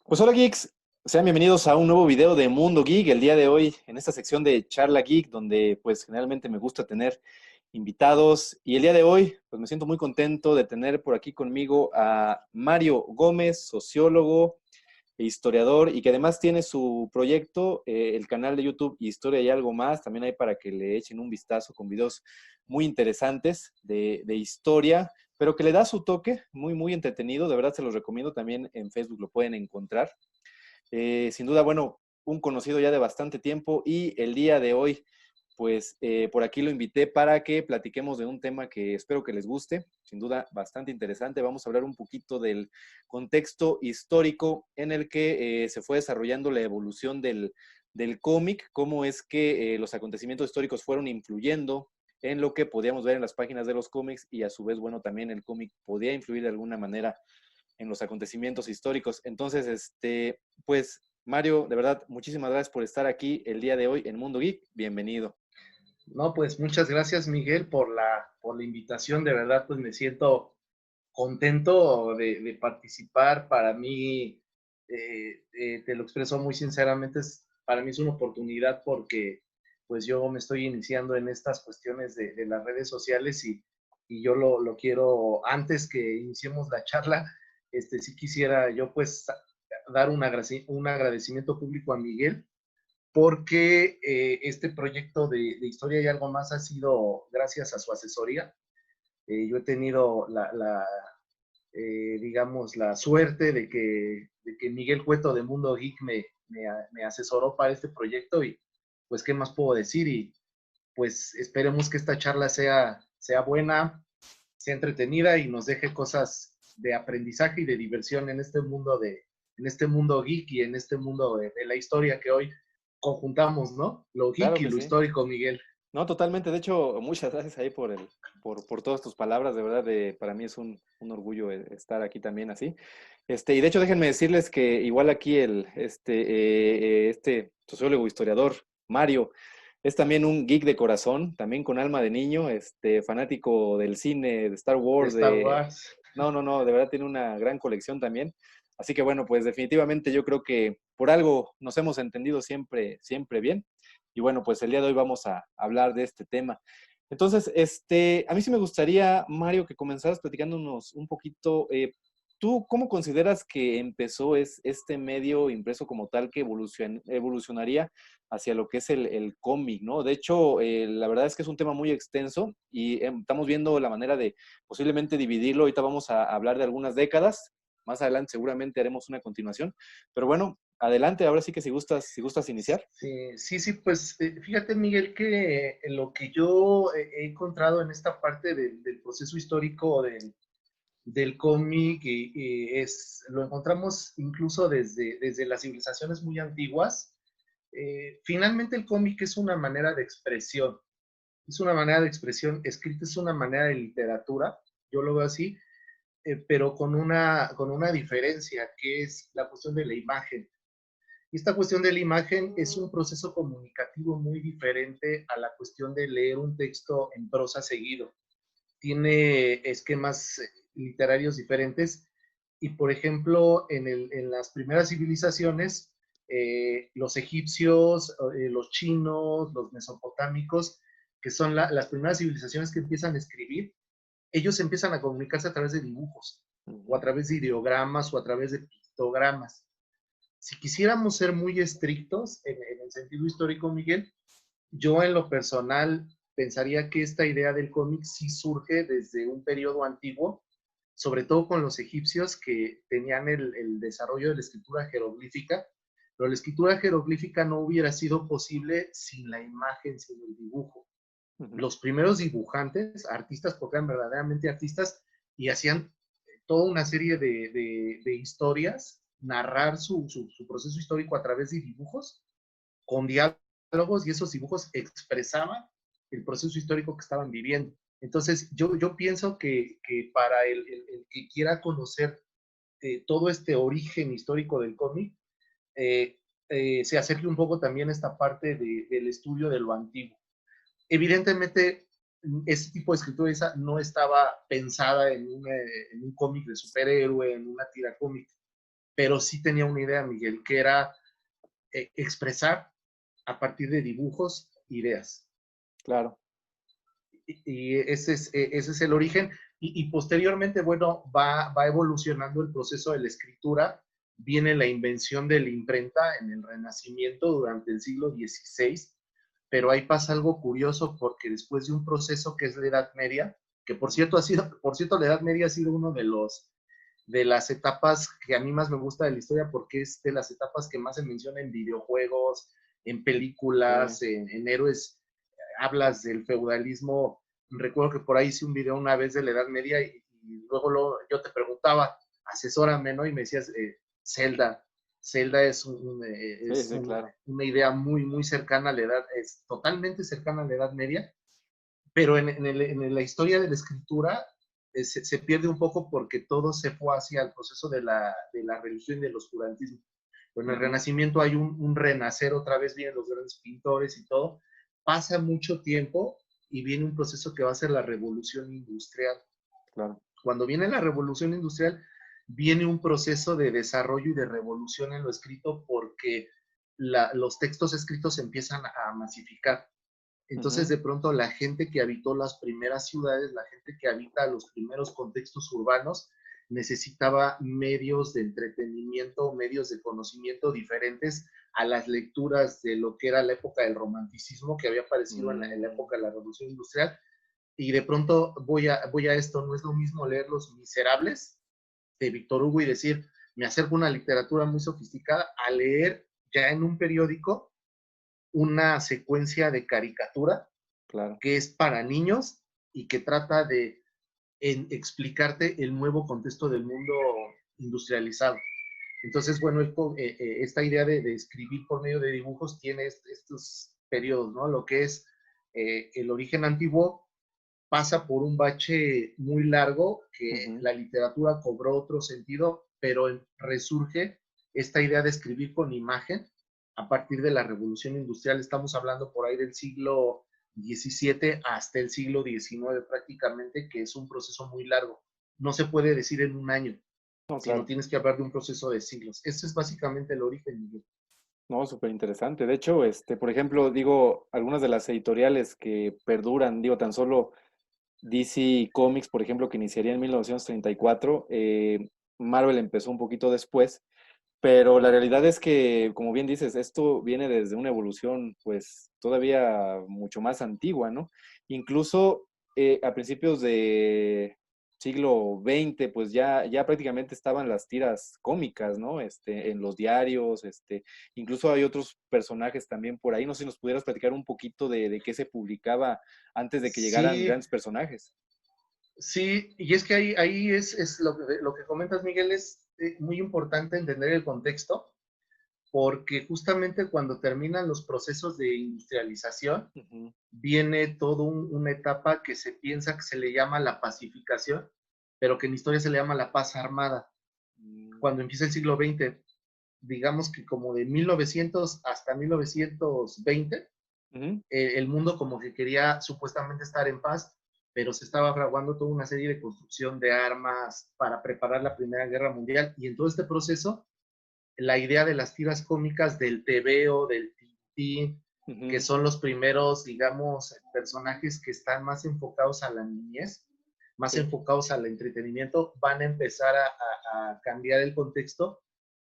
Pues hola geeks, sean bienvenidos a un nuevo video de Mundo Geek. El día de hoy, en esta sección de Charla Geek, donde pues generalmente me gusta tener invitados. Y el día de hoy, pues me siento muy contento de tener por aquí conmigo a Mario Gómez, sociólogo e historiador, y que además tiene su proyecto, el canal de YouTube Historia y Algo Más. También hay para que le echen un vistazo con videos muy interesantes de historia, pero que le da su toque muy entretenido. De verdad se los recomiendo. También en Facebook lo pueden encontrar. Sin duda, bueno, un conocido ya de bastante tiempo, y el día de hoy, pues por aquí lo invité para que platiquemos de un tema que espero que les guste, sin duda bastante interesante. Vamos a hablar un poquito del contexto histórico en el que se fue desarrollando la evolución del cómic, cómo es que los acontecimientos históricos fueron influyendo en lo que podíamos ver en las páginas de los cómics, y a su vez, bueno, también el cómic podía influir de alguna manera en los acontecimientos históricos. Entonces, pues, Mario, de verdad, muchísimas gracias por estar aquí el día de hoy en Mundo Geek. Bienvenido. No, pues muchas gracias, Miguel, por la invitación. De verdad, pues me siento contento de participar. Para mí, te lo expreso muy sinceramente, para mí es una oportunidad porque pues yo me estoy iniciando en estas cuestiones de las redes sociales y yo lo quiero, antes que iniciemos la charla, sí quisiera yo pues dar un agradecimiento público a Miguel porque este proyecto de Historia y Algo Más ha sido gracias a su asesoría. Yo he tenido digamos, la suerte de que Miguel Cueto de Mundo Geek me asesoró para este proyecto y pues, ¿qué más puedo decir? Y pues esperemos que esta charla sea buena, sea entretenida y nos deje cosas de aprendizaje y de diversión en este mundo geek y en este mundo de la historia que hoy conjuntamos, ¿no? Lo geek Claro y que lo sí. histórico, Miguel. No, totalmente. De hecho, muchas gracias ahí por todas tus palabras. De verdad, para mí es un orgullo estar aquí también así. Y de hecho, déjenme decirles que igual aquí este sociólogo historiador, Mario, es también un geek de corazón, también con alma de niño, fanático del cine, de Star De Wars, Star Wars. No, de verdad tiene una gran colección también. Así que bueno, pues definitivamente yo creo que por algo nos hemos entendido siempre bien. Y bueno, pues el día de hoy vamos a hablar de este tema. Entonces, a mí sí me gustaría, Mario, que comenzaras platicándonos un poquito. ¿Tú cómo consideras que empezó este medio impreso como tal que evolucionaría hacia lo que es el cómic, ¿no? De hecho, la verdad es que es un tema muy extenso, y estamos viendo la manera de posiblemente dividirlo. Ahorita vamos a hablar de algunas décadas. Más adelante seguramente haremos una continuación. Pero bueno, adelante, ahora sí que si gustas iniciar. Sí, pues fíjate, Miguel, que lo que yo he encontrado en esta parte del proceso histórico del cómic lo encontramos incluso desde las civilizaciones muy antiguas. Finalmente el cómic es una manera de expresión, escrita, es una manera de literatura, yo lo veo así, pero con una diferencia, que es la cuestión de la imagen. Y esta cuestión de la imagen es un proceso comunicativo muy diferente a la cuestión de leer un texto en prosa seguido. Tiene esquemas literarios diferentes y, por ejemplo, en las primeras civilizaciones, los egipcios, los chinos, los mesopotámicos, que son las primeras civilizaciones que empiezan a escribir, ellos empiezan a comunicarse a través de dibujos o a Ujú. través de ideogramas o a través de pictogramas. Si quisiéramos ser muy estrictos en el sentido histórico, Miguel, yo en lo personal pensaría que esta idea del cómic sí surge desde un periodo antiguo, sobre todo con los egipcios que tenían el desarrollo de la escritura jeroglífica, pero la escritura jeroglífica no hubiera sido posible sin la imagen, sin el dibujo. Ujú. Los primeros dibujantes, artistas, porque eran verdaderamente artistas y hacían toda una serie de historias, narrar su proceso histórico a través de dibujos, con diálogos, y esos dibujos expresaban el proceso histórico que estaban viviendo. Entonces, yo pienso que para el que quiera conocer todo este origen histórico del cómic, se acerque un poco también a esta parte del estudio de lo antiguo. Evidentemente, ese tipo de escritura esa no estaba pensada en un cómic de superhéroe, en una tira cómica, pero sí tenía una idea, Miguel, que era expresar a partir de dibujos ideas. Claro. Y ese es el origen. Y posteriormente, bueno, va evolucionando el proceso de la escritura. Viene la invención de la imprenta en el Renacimiento durante el siglo XVI, pero ahí pasa algo curioso porque después de un proceso que es la Edad Media, que por cierto, la Edad Media ha sido uno de las etapas que a mí más me gusta de la historia porque es de las etapas que más se menciona en videojuegos, en películas, en héroes. Hablas del feudalismo. Recuerdo que por ahí hice un video una vez de la Edad Media y luego yo te preguntaba, asesórame, ¿no? Y me decías, Zelda. Zelda es, Sí, sí, claro. una idea muy, muy cercana a la edad, es totalmente cercana a la Edad Media, pero en la historia de la escritura se pierde un poco porque todo se fue hacia el proceso de la religión y del oscurantismo. En el Renacimiento hay un renacer, otra vez vienen los grandes pintores y todo. Pasa mucho tiempo y viene un proceso que va a ser la revolución industrial. Claro. Cuando viene la revolución industrial, viene un proceso de desarrollo y de revolución en lo escrito porque los textos escritos se empiezan a masificar. Entonces, Ujú. de pronto, la gente que habitó las primeras ciudades, la gente que habita los primeros contextos urbanos, necesitaba medios de entretenimiento, medios de conocimiento diferentes a las lecturas de lo que era la época del romanticismo que había aparecido en la Mm, época de la Revolución Industrial. Y de pronto voy a esto, no es lo mismo leer Los Miserables de Víctor Hugo y decir, me acerco a una literatura muy sofisticada, a leer ya en un periódico una secuencia de caricatura claro. que es para niños y que trata de explicarte el nuevo contexto del mundo industrializado. Entonces, bueno, esta idea de escribir por medio de dibujos tiene estos periodos, ¿no? Lo que es el origen antiguo pasa por un bache muy largo que Ujú. la literatura cobró otro sentido, pero resurge esta idea de escribir con imagen a partir de la revolución industrial. Estamos hablando por ahí del siglo XVII hasta el siglo XIX prácticamente, que es un proceso muy largo. No se puede decir en un año, No, sino claro. tienes que hablar de un proceso de siglos. Ese es básicamente el origen, Miguel. No, súper interesante. De hecho, por ejemplo, digo, algunas de las editoriales que perduran, digo, tan solo DC Comics, por ejemplo, que iniciaría en 1934, Marvel empezó un poquito después, pero la realidad es que, como bien dices, esto viene desde una evolución, pues, todavía mucho más antigua, ¿no? Incluso a principios de siglo XX, pues ya prácticamente estaban las tiras cómicas, ¿no? En los diarios, incluso hay otros personajes también por ahí. No sé si nos pudieras platicar un poquito de qué se publicaba antes de que llegaran Sí, grandes personajes. sí, y es que ahí es lo que comentas, Miguel, es muy importante entender el contexto porque justamente cuando terminan los procesos de industrialización, Ujú. viene toda una etapa que se piensa que se le llama la pacificación, pero que en historia se le llama la paz armada. Mm, Cuando empieza el siglo XX, digamos que como de 1900 hasta 1920, ujú. el mundo como que quería supuestamente estar en paz, pero se estaba fraguando toda una serie de construcción de armas para preparar la Primera Guerra Mundial. Y en todo este proceso la idea de las tiras cómicas del tebeo, del tintín, que Ujú. son los primeros, digamos, personajes que están más enfocados a la niñez, más Sí. enfocados al entretenimiento, van a empezar a cambiar el contexto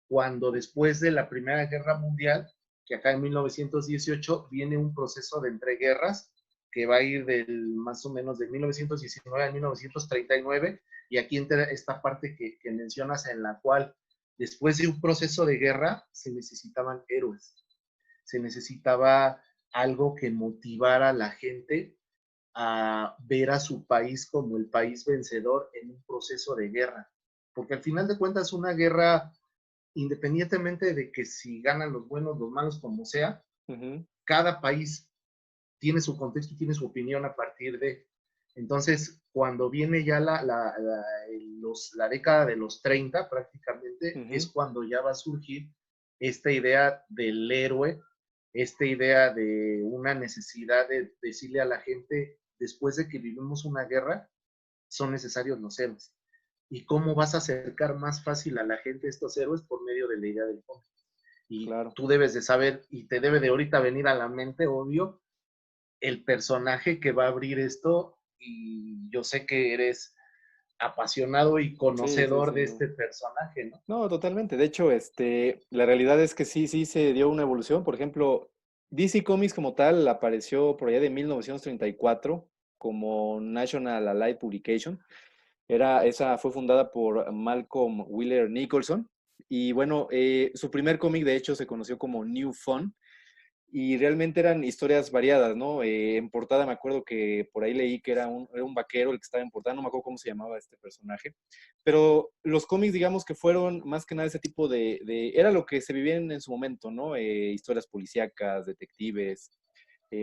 cuando después de la Primera Guerra Mundial, que acá en 1918 viene un proceso de entreguerras que va a ir más o menos de 1919 a 1939, y aquí entra esta parte que mencionas en la cual después de un proceso de guerra se necesitaban héroes, se necesitaba algo que motivara a la gente a ver a su país como el país vencedor en un proceso de guerra. Porque al final de cuentas una guerra, independientemente de que si ganan los buenos, los malos, como sea, Ujú. cada país tiene su contexto y tiene su opinión a partir de. Entonces, cuando viene ya la década de los 30 prácticamente, es Ujú. cuando ya va a surgir esta idea del héroe, esta idea de una necesidad de decirle a la gente, después de que vivimos una guerra, son necesarios los héroes. y cómo vas a acercar más fácil a la gente estos héroes por medio de la idea del cómic. Y Claro. tú debes de saber, y te debe de ahorita venir a la mente, obvio, el personaje que va a abrir esto, y yo sé que eres apasionado y Sí, sí, conocedor de sin duda. este personaje, ¿no? No, totalmente. De hecho, la realidad es que sí, sí se dio una evolución. Por ejemplo, DC Comics como tal apareció por allá de 1934 como National Allied Publication. Esa fue fundada por Malcolm Wheeler Nicholson. Y bueno, su primer cómic de hecho se conoció como New Fun y realmente eran historias variadas, ¿no? En portada me acuerdo que por ahí leí que era un vaquero el que estaba en portada, no me acuerdo cómo se llamaba este personaje, pero los cómics, digamos que fueron más que nada ese tipo era lo que se vivía en su momento, ¿no? Historias policíacas, detectives,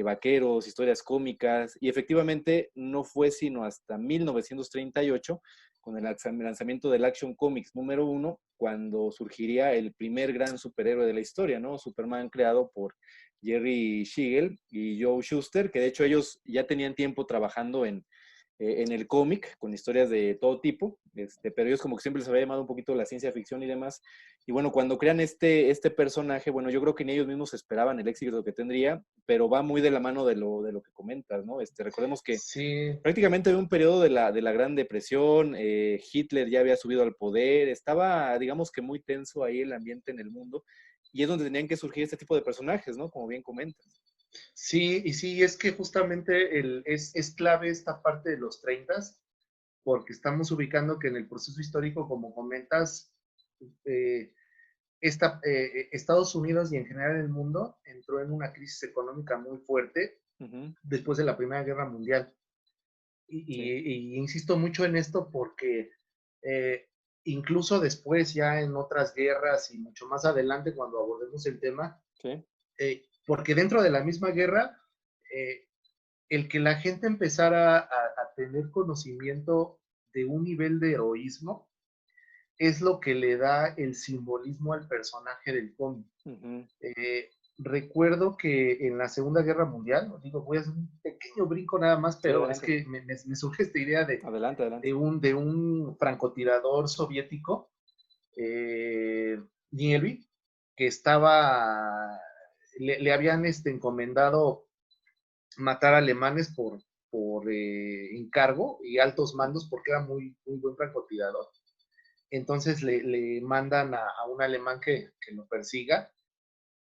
vaqueros, historias cómicas, y efectivamente no fue sino hasta 1938, con el lanzamiento del Action Comics número uno, cuando surgiría el primer gran superhéroe de la historia, ¿no? Superman, creado por Jerry Siegel y Joe Shuster, que de hecho ellos ya tenían tiempo trabajando en el cómic, con historias de todo tipo, pero ellos como que siempre les había llamado un poquito la ciencia ficción y demás. Y bueno, cuando crean este personaje, bueno, yo creo que ni ellos mismos esperaban el éxito que tendría, pero va muy de la mano de lo que comentas, ¿no? Recordemos que Sí, prácticamente había un periodo de la Gran Depresión, Hitler ya había subido al poder, estaba, digamos que muy tenso ahí el ambiente en el mundo, y es donde tenían que surgir este tipo de personajes, ¿no? Como bien comentas. sí, y sí, es que justamente es clave esta parte de los 30, porque estamos ubicando que en el proceso histórico, como comentas, eh, Estados Unidos y en general el mundo entró en una crisis económica muy fuerte Ujú, después de la Primera Guerra Mundial. sí, Y insisto mucho en esto porque eh, incluso después, ya en otras guerras y mucho más adelante, cuando abordemos el tema, sí, porque dentro de la misma guerra, eh, el que la gente empezara a tener conocimiento de un nivel de heroísmo es lo que le da el simbolismo al personaje del cómic. ujú, Recuerdo que en la Segunda Guerra Mundial, digo, voy a hacer un pequeño brinco nada más, sí, pero es adelante, que me surge esta idea adelante, adelante. de un francotirador soviético, Nielvi, que le habían encomendado matar alemanes por encargo y altos mandos porque era muy, muy buen francotirador. Entonces le mandan a un alemán que lo persiga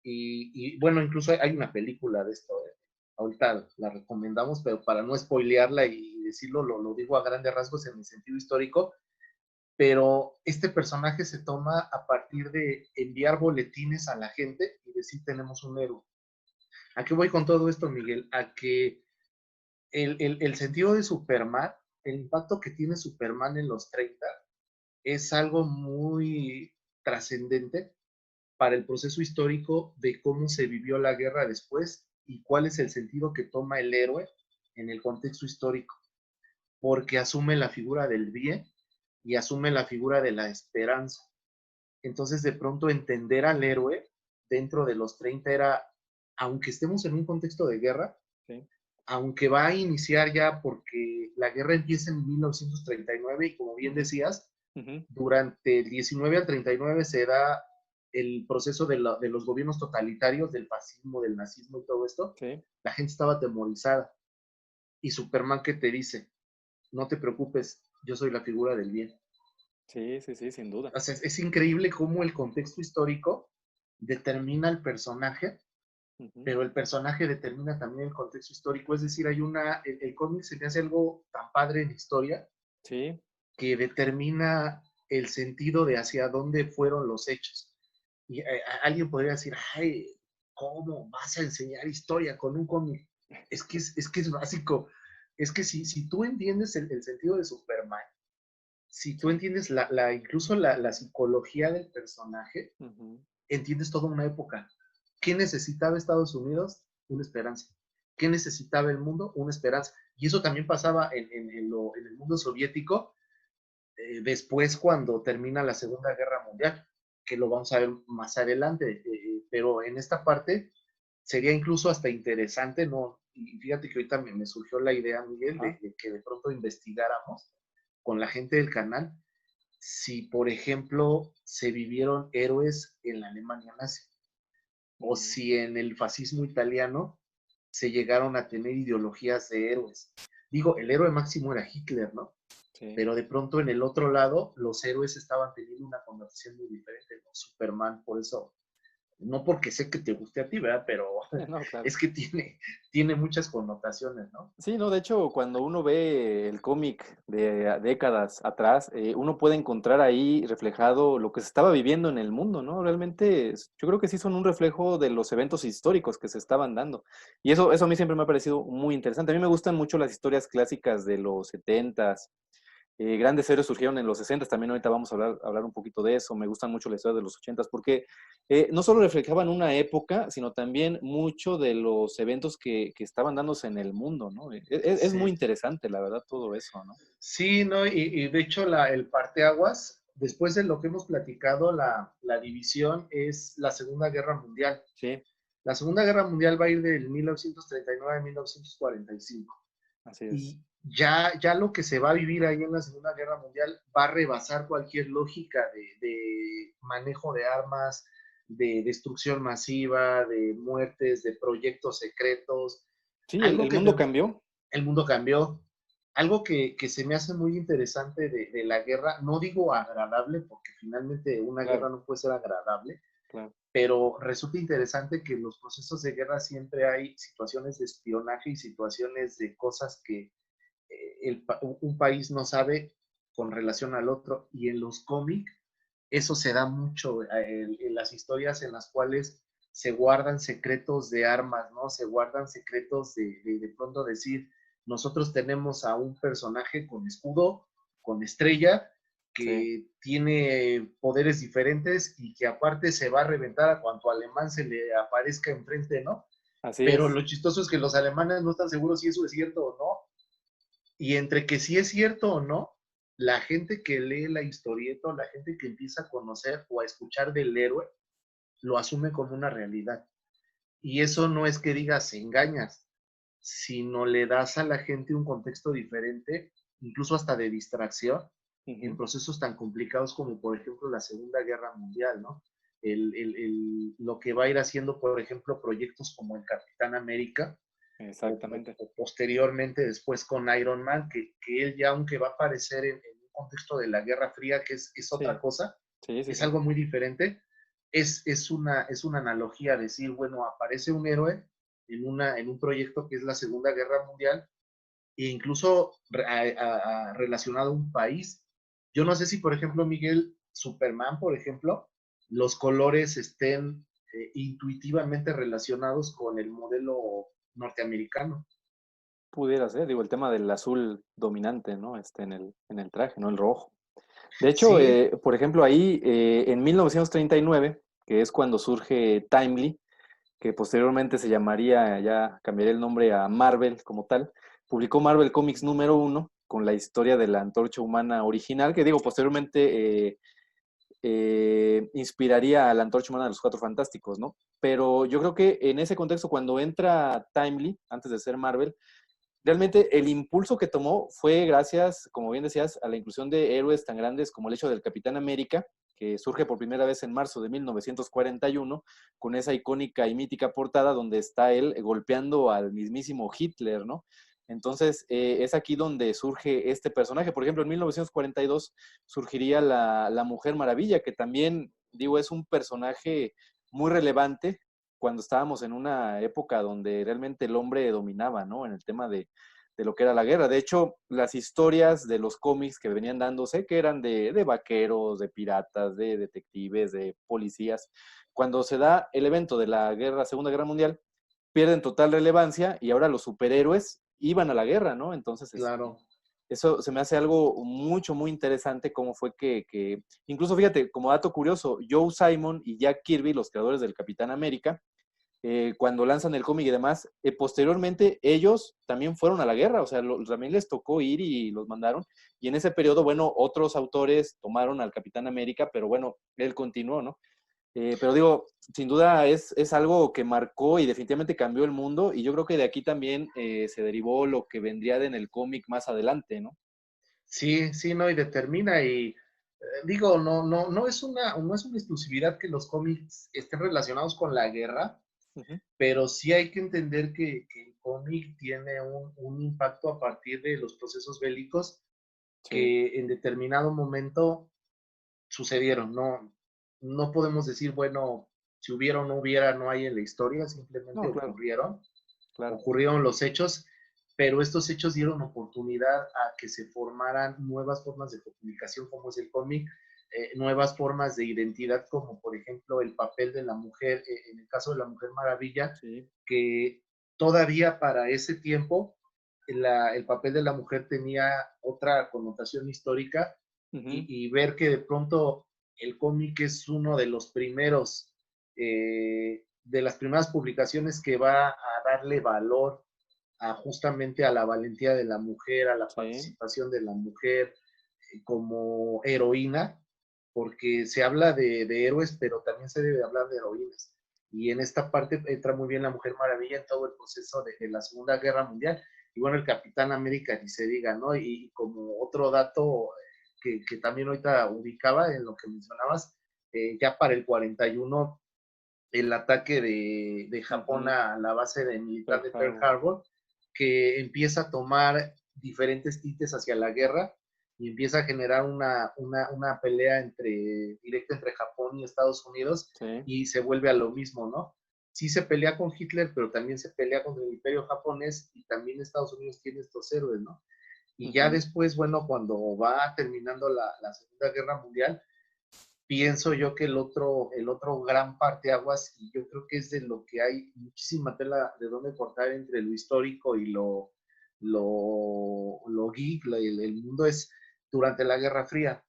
y bueno, incluso hay una película de esto. Ahorita la recomendamos, pero para no spoilearla y decirlo, lo digo a grandes rasgos en el sentido histórico, pero este personaje se toma a partir de enviar boletines a la gente y decir tenemos un héroe. ¿A qué voy con todo esto, Miguel? A que el sentido de Superman, el impacto que tiene Superman en los 30 es algo muy trascendente para el proceso histórico de cómo se vivió la guerra después y cuál es el sentido que toma el héroe en el contexto histórico, porque asume la figura del bien y asume la figura de la esperanza. Entonces, de pronto, entender al héroe dentro de los 30 era, aunque estemos en un contexto de guerra, Sí, aunque va a iniciar ya porque la guerra empieza en 1939 y como bien ujú, decías, ujú, durante el 19 al 39 se da el proceso de los gobiernos totalitarios, del fascismo, del nazismo y todo esto. sí, La gente estaba atemorizada. Y Superman que te dice, no te preocupes, yo soy la figura del bien. sí, sí, sí, sin duda. O sea, es increíble cómo el contexto histórico determina el personaje, Ujú, pero el personaje determina también el contexto histórico. Es decir, el cómic se me hace algo tan padre en historia sí, que determina el sentido de hacia dónde fueron los hechos. Y alguien podría decir, ay, ¿cómo vas a enseñar historia con un cómic? Es que es básico. Es que si tú entiendes el sentido de Superman, si tú sí, entiendes incluso la psicología del personaje, ujú, entiendes toda una época. ¿Qué necesitaba Estados Unidos? Una esperanza. ¿Qué necesitaba el mundo? Una esperanza. Y eso también pasaba en el mundo soviético después cuando termina la Segunda Guerra Mundial, que lo vamos a ver más adelante, pero en esta parte sería incluso hasta interesante, ¿no? Y fíjate que ahorita me surgió la idea, Miguel, ajá, de que de pronto investigáramos con la gente del canal si, por ejemplo, se vivieron héroes en la Alemania nazi, o Ujú. si en el fascismo italiano se llegaron a tener ideologías de héroes. Digo, el héroe máximo era Hitler, ¿no? Sí. Pero de pronto en el otro lado los héroes estaban teniendo una conversación muy diferente, ¿no? Superman, por eso, no porque sé que te guste a ti, ¿verdad? Pero No, claro. es que tiene muchas connotaciones, ¿no? Sí, no, de hecho, cuando uno ve el cómic de décadas atrás, uno puede encontrar ahí reflejado lo que se estaba viviendo en el mundo, ¿no? Realmente, yo creo que sí son un reflejo de los eventos históricos que se estaban dando. Y eso a mí siempre me ha parecido muy interesante. A mí me gustan mucho las historias clásicas de los setentas. Grandes héroes surgieron en los 60, también ahorita vamos a hablar un poquito de eso. Me gustan mucho las historias de los 80 porque no solo reflejaban una época, sino también mucho de los eventos que estaban dándose en el mundo, ¿no? Es muy Sí. interesante, la verdad, todo eso, ¿no? Sí, no, y de hecho el parteaguas, después de lo que hemos platicado, la división es la Segunda Guerra Mundial. Sí, La Segunda Guerra Mundial va a ir del 1939 a 1945. así es. Y ya lo que se va a vivir ahí en la Segunda Guerra Mundial va a rebasar cualquier lógica de manejo de armas, de destrucción masiva, de muertes, de proyectos secretos. Sí, Algo el que mundo cambió. el mundo cambió. Algo que se me hace muy interesante de la guerra, no digo agradable, porque finalmente una guerra Claro, no puede ser agradable, claro. pero resulta interesante que en los procesos de guerra siempre hay situaciones de espionaje y situaciones de cosas que un país no sabe con relación al otro. Y en los cómics eso se da mucho en las historias en las cuales se guardan secretos de armas, ¿no? Se guardan secretos de pronto decir, nosotros tenemos a un personaje con escudo, con estrella, Sí, que tiene poderes diferentes y que aparte se va a reventar a cuanto alemán se le aparezca enfrente, ¿no? así Pero es. lo chistoso es que los alemanes no están seguros si eso es cierto o no. Y entre que si es cierto o no, la gente que lee la historieta, la gente que empieza a conocer o a escuchar del héroe, lo asume como una realidad. Y eso no es que digas engañas, sino le das a la gente un contexto diferente, incluso hasta de distracción, en Ujú. procesos tan complicados como por ejemplo la Segunda Guerra Mundial, ¿no? Lo que va a ir haciendo, por ejemplo, proyectos como el Capitán América, Exactamente. o posteriormente después con Iron Man, que él ya aunque va a aparecer en un contexto de la Guerra Fría, que es otra Sí, cosa, sí, sí, es sí. algo muy diferente, es una analogía decir, bueno, aparece un héroe en un proyecto que es la Segunda Guerra Mundial e incluso relacionado a un país. Yo no sé si, por ejemplo, Miguel, Superman, por ejemplo, los colores estén intuitivamente relacionados con el modelo norteamericano. Pudiera ser, digo, el tema del azul dominante, ¿no? En el traje, ¿no? El rojo. De hecho, Sí, por ejemplo, ahí en 1939, que es cuando surge Timely, que posteriormente se llamaría, ya cambiaría el nombre a Marvel como tal, publicó Marvel Comics número uno con la historia de la antorcha humana original, que digo, posteriormente inspiraría a la antorcha humana de los Cuatro Fantásticos, ¿no? Pero yo creo que en ese contexto, cuando entra Timely, antes de ser Marvel, realmente el impulso que tomó fue gracias, como bien decías, a la inclusión de héroes tan grandes como el hecho del Capitán América, que surge por primera vez en marzo de 1941, con esa icónica y mítica portada donde está él golpeando al mismísimo Hitler, ¿no? Entonces, es aquí donde surge este personaje. Por ejemplo, en 1942 surgiría la Mujer Maravilla, que también, digo, es un personaje muy relevante cuando estábamos en una época donde realmente el hombre dominaba, ¿no? En el tema de lo que era la guerra. De hecho, las historias de los cómics que venían dándose, que eran de vaqueros, de piratas, de detectives, de policías, cuando se da el evento de la guerra, Segunda Guerra Mundial, pierden total relevancia y ahora los superhéroes iban a la guerra, ¿no? Entonces, claro. eso se me hace algo mucho, muy interesante, cómo fue incluso fíjate, como dato curioso, Joe Simon y Jack Kirby, los creadores del Capitán América, cuando lanzan el cómic y demás, posteriormente ellos también fueron a la guerra, o sea, también les tocó ir y los mandaron, y en ese periodo, bueno, otros autores tomaron al Capitán América, pero bueno, él continuó, ¿no? Pero digo, sin duda es algo que marcó y definitivamente cambió el mundo, y yo creo que de aquí también se derivó lo que vendría en el cómic más adelante, ¿no? Sí, sí, no, y determina, y Digo, no es una exclusividad que los cómics estén relacionados con la guerra, Ujú. pero sí hay que entender que el cómic tiene un impacto a partir de los procesos bélicos Sí, que en determinado momento sucedieron. No podemos decir, bueno, si hubiera o no hubiera, no hay en la historia, simplemente no, claro, claro. ocurrieron los hechos, pero estos hechos dieron oportunidad a que se formaran nuevas formas de comunicación, como es el cómic, nuevas formas de identidad, como por ejemplo el papel de la mujer, en el caso de la Mujer Maravilla, Sí. que todavía para ese tiempo el papel de la mujer tenía otra connotación histórica Ujú. y ver que de pronto el cómic es uno de los primeros, de las primeras publicaciones que va a darle valor justamente a la valentía de la mujer, a la Sí, participación de la mujer como heroína, porque se habla de héroes, pero también se debe hablar de heroínas. Y en esta parte entra muy bien la Mujer Maravilla en todo el proceso de la Segunda Guerra Mundial. Y bueno, el Capitán América, ni se diga, ¿no? Y como otro dato que también ahorita ubicaba en lo que mencionabas, ya para el 41 el ataque de Japón ujú. a la base de militar Pearl de Pearl Harbor. Harbor, que empieza a tomar diferentes tintes hacia la guerra y empieza a generar una pelea directa entre Japón y Estados Unidos Sí. y se vuelve a lo mismo, ¿no? Sí se pelea con Hitler, pero también se pelea contra el imperio japonés y también Estados Unidos tiene estos héroes, ¿no? Y ya Ujú. después, bueno, cuando va terminando la Segunda Guerra Mundial, pienso yo que el otro gran parteaguas, y yo creo que es de lo que hay muchísima tela de dónde cortar entre lo histórico y lo geek, el mundo es durante la Guerra Fría.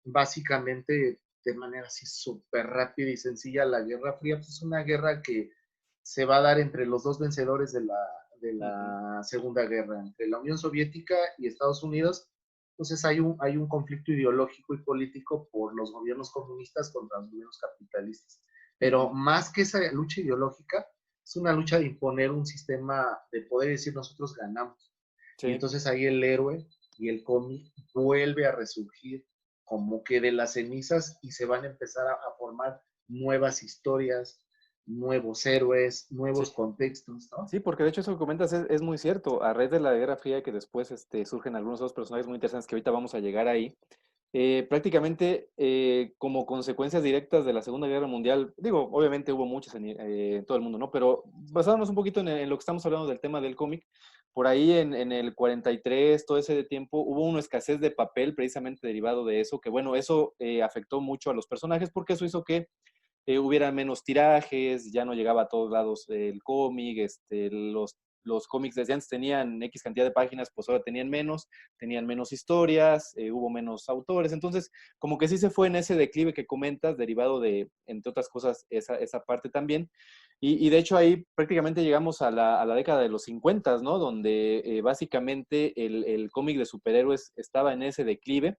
Básicamente, de manera así súper rápida y sencilla, la Guerra Fría pues, es una guerra que se va a dar entre los dos vencedores de Ujú. la Segunda Guerra, entre la Unión Soviética y Estados Unidos. Entonces hay un conflicto ideológico y político por los gobiernos comunistas contra los gobiernos capitalistas. Pero Ujú. más que esa lucha ideológica, es una lucha de imponer un sistema de poder y decir nosotros ganamos. Y Sí. entonces ahí el héroe y el cómic vuelve a resurgir como que de las cenizas y se van a empezar a formar nuevas historias, nuevos héroes, Sí. nuevos contextos, ¿no? Sí, porque de hecho eso que comentas es muy cierto. A raíz de la Guerra Fría, que después surgen algunos otros personajes muy interesantes que ahorita vamos a llegar ahí. Prácticamente como consecuencias directas de la Segunda Guerra Mundial, digo, obviamente hubo muchas en todo el mundo, ¿no? Pero basándonos un poquito en lo que estamos hablando del tema del cómic, por ahí en el 43, todo ese tiempo, hubo una escasez de papel precisamente derivado de eso, que bueno, eso afectó mucho a los personajes porque eso hizo que hubiera menos tirajes, ya no llegaba a todos lados el cómic, los cómics desde antes tenían X cantidad de páginas, pues ahora tenían menos historias, hubo menos autores, entonces como que sí se fue en ese declive que comentas, derivado de, entre otras cosas, esa parte también. Y de hecho ahí prácticamente llegamos a la década de los 50, ¿no? Donde básicamente el cómic de superhéroes estaba en ese declive.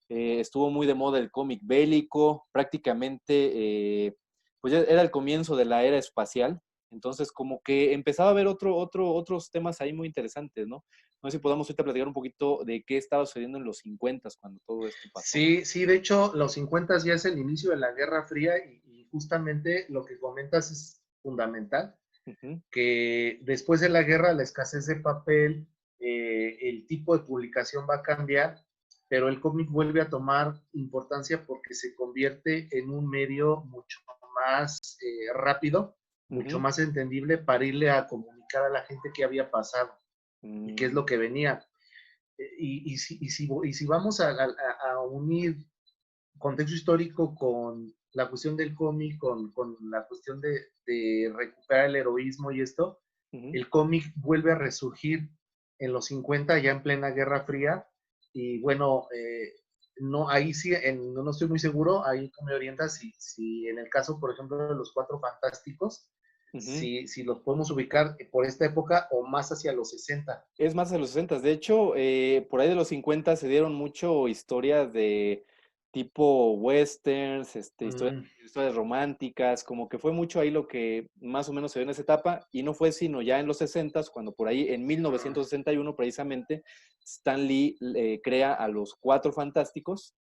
Estuvo muy de moda el cómic bélico, prácticamente, pues ya era el comienzo de la era espacial, entonces como que empezaba a haber otros temas ahí muy interesantes, ¿no? No sé si podamos ahorita platicar un poquito de qué estaba sucediendo en los 50 cuando todo esto pasó. Sí, sí, de hecho, los 50 ya es el inicio de la Guerra Fría y justamente lo que comentas es fundamental, Ujú. que después de la guerra la escasez de papel, el tipo de publicación va a cambiar, pero el cómic vuelve a tomar importancia porque se convierte en un medio mucho más rápido, mucho Ujú. más entendible para irle a comunicar a la gente qué había pasado y qué es Mm. lo que venía. Y si vamos a unir contexto histórico con la cuestión del cómic, con la cuestión de recuperar el heroísmo y esto, Ujú. el cómic vuelve a resurgir en los 50 ya en plena Guerra Fría, y bueno, no, ahí sí, no estoy muy seguro, ahí tú me orientas si en el caso, por ejemplo, de los Cuatro Fantásticos, Ujú. si los podemos ubicar por esta época o más hacia los 60. Es más de los 60. De hecho, por ahí de los 50 se dieron mucho historias de tipo westerns, Mm, historias románticas, como que fue mucho ahí lo que más o menos se dio en esa etapa, y no fue sino ya en los 60, cuando por ahí en 1961 precisamente Stan Lee crea a los Cuatro Fantásticos,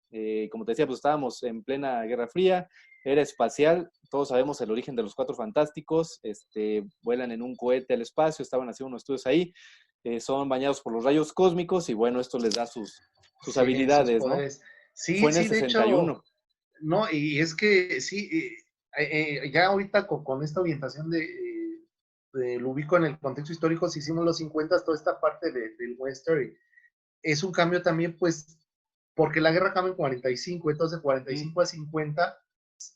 Como te decía, pues estábamos en plena Guerra Fría, era espacial, todos sabemos el origen de los Cuatro Fantásticos, vuelan en un cohete al espacio, estaban haciendo unos estudios ahí, son bañados por los rayos cósmicos y bueno, esto les da sus Sí, sus habilidades, ¿no? poderes. Fue Sí, en el sí, de hecho, 61. no, y es que sí, ya ahorita con esta orientación lo ubico en el contexto histórico, si hicimos los 50, toda esta parte del western, es un cambio también, pues, porque la guerra acaba en 45, entonces Mm, 45 a 50